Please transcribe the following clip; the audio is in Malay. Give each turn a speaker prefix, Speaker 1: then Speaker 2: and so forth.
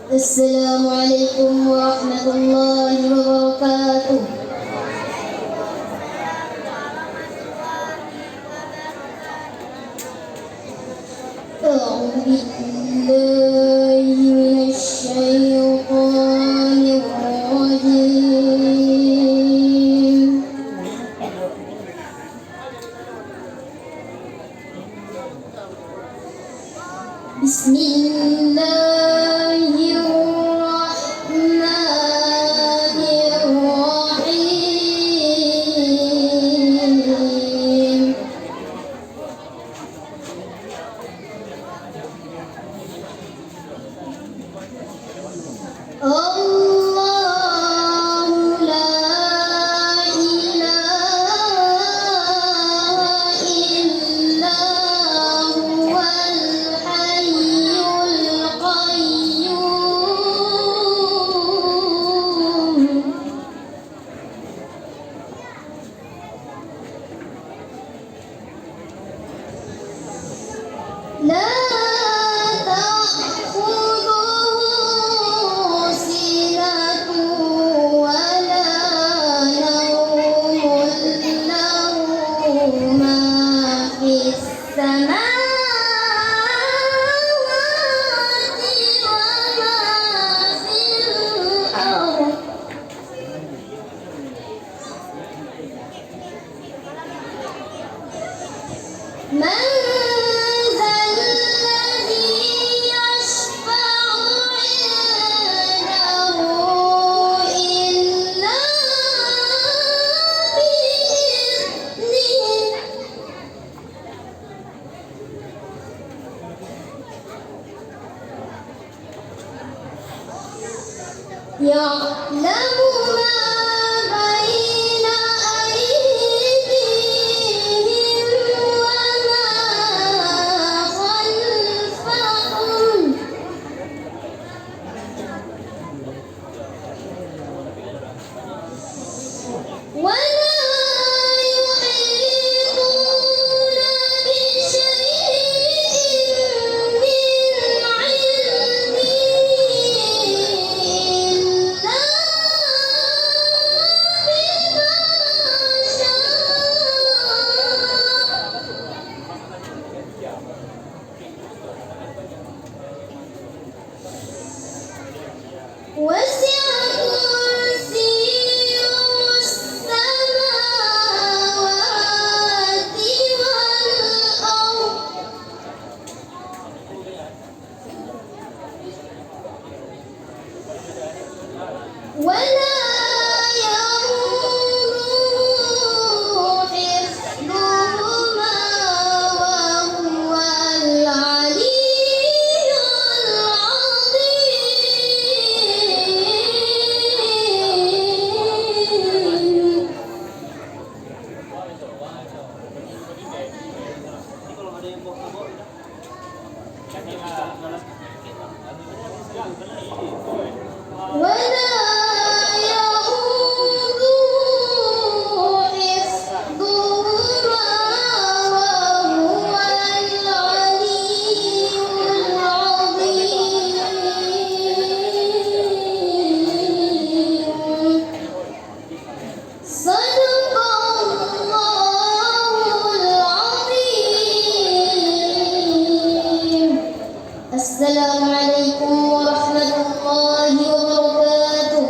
Speaker 1: Assalamualaikum warahmatullahi wabarakatuh. A'udzu billahi minasy syaithanir rajim. Bismillahirrahmanirrahim. Allahu la ilaha illa huwal hayyul qayyum. La ta'khudhuhu sinatun wa la nawmun, lahu ma fis samawati wa ma fil ardh. Man يعلم ما بين أيديهم وما خلفهم ولا يحيطون بشيء من علمه إلا بما شاء. وسع كرسيه السماوات والأرض ولا يؤوده حفظهما وهو العلي العظيم. ولا يؤوده حفظهما وهو العلي العظيم. صدق الله العظيم. السلام عليكم warahmatullahi wabarakatuh.